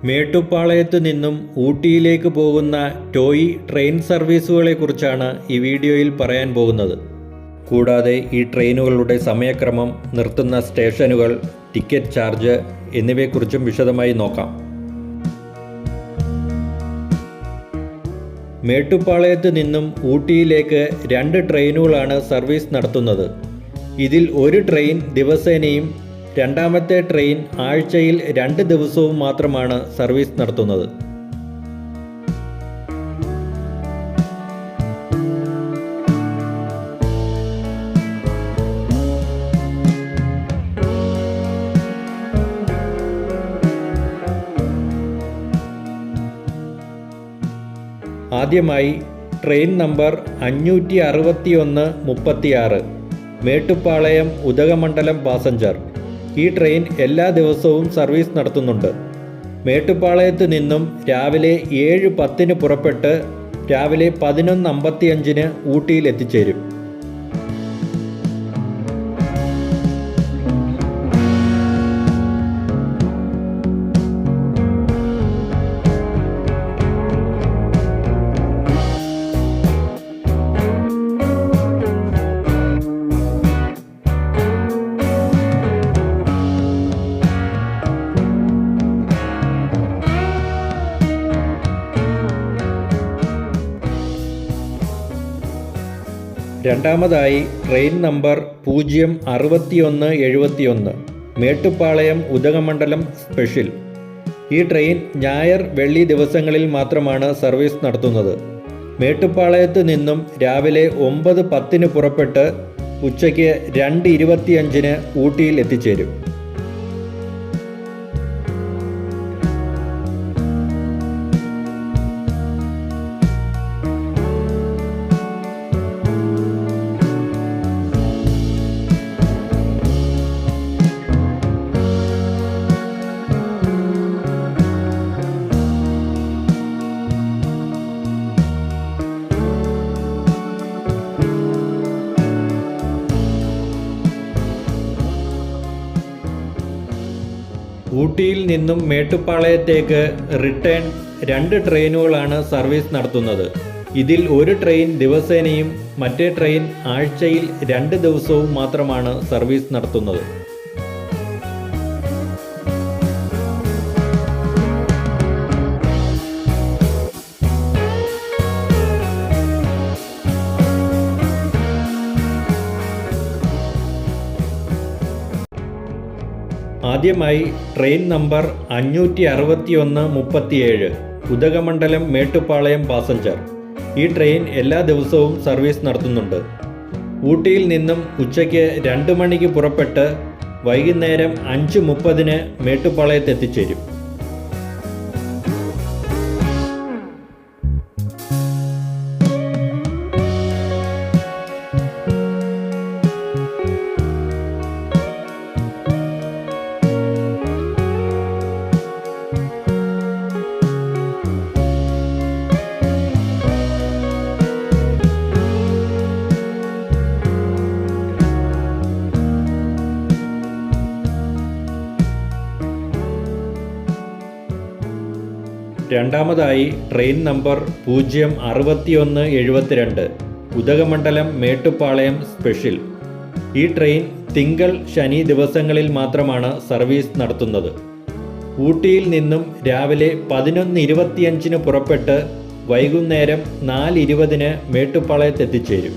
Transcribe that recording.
മേട്ടുപ്പാളയത്ത് നിന്നും ഊട്ടിയിലേക്ക് പോകുന്ന toy train സർവീസുകളെക്കുറിച്ചാണ് ഈ വീഡിയോയിൽ പറയാൻ പോകുന്നത്. കൂടാതെ ഈ ട്രെയിനുകളുടെ സമയക്രമം, നിർത്തുന്ന സ്റ്റേഷനുകൾ, ടിക്കറ്റ് ചാർജ് എന്നിവയെക്കുറിച്ചും വിശദമായി നോക്കാം. മേട്ടുപ്പാളയത്ത് നിന്നും ഊട്ടിയിലേക്ക് 2 ട്രെയിനുകളാണ് സർവീസ് നടത്തുന്നത്. ഇതിൽ ഒരു ട്രെയിൻ ദിവസേനയും രണ്ടാമത്തെ ട്രെയിൻ ആഴ്ചയിൽ 2 ദിവസവും മാത്രമാണ് സർവീസ് നടത്തുന്നത്. ആദ്യമായി train number 56136 Mettupalayam Udhagamandalam passenger. ഈ ട്രെയിൻ എല്ലാ ദിവസവും സർവീസ് നടത്തുന്നുണ്ട്. മേട്ടുപ്പാളയത്ത് നിന്നും രാവിലെ 7:10 പുറപ്പെട്ട് രാവിലെ 11:55 ഊട്ടിയിൽ എത്തിച്ചേരും. രണ്ടാമതായി train number 06171 Mettupalayam Udhagamandalam special. ഈ ട്രെയിൻ ഞായർ, വെള്ളി ദിവസങ്ങളിൽ മാത്രമാണ് സർവീസ് നടത്തുന്നത്. മേട്ടുപ്പാളയത്ത് നിന്നും രാവിലെ 9:10 പുറപ്പെട്ട് ഉച്ചയ്ക്ക് 2:25 ഊട്ടിയിൽ എത്തിച്ചേരും. ഊട്ടിയിൽ നിന്നും മേട്ടുപ്പാളയത്തേക്ക് റിട്ടേൺ 2 ട്രെയിനുകളാണ് സർവീസ് നടത്തുന്നത്. ഇതിൽ ഒരു ട്രെയിൻ ദിവസേനയും മറ്റേ ട്രെയിൻ ആഴ്ചയിൽ 2 ദിവസവും മാത്രമാണ് സർവീസ് നടത്തുന്നത്. ആദ്യമായി train number 56137 Udhagamandalam Mettupalayam passenger. ഈ ട്രെയിൻ എല്ലാ ദിവസവും സർവീസ് നടത്തുന്നുണ്ട്. ഊട്ടിയിൽ നിന്നും ഉച്ചയ്ക്ക് 2 മണിക്ക് പുറപ്പെട്ട് വൈകുന്നേരം 5:30 മേട്ടുപ്പാളയത്ത് എത്തിച്ചേരും. രണ്ടാമതായി train number 06172 Udhagamandalam Mettupalayam special. ഈ ട്രെയിൻ തിങ്കൾ, ശനി ദിവസങ്ങളിൽ മാത്രമാണ് സർവീസ് നടത്തുന്നത്. ഊട്ടിയിൽ നിന്നും രാവിലെ 11:25 പുറപ്പെട്ട് വൈകുന്നേരം 4:20 മേട്ടുപ്പാളയത്ത് എത്തിച്ചേരും.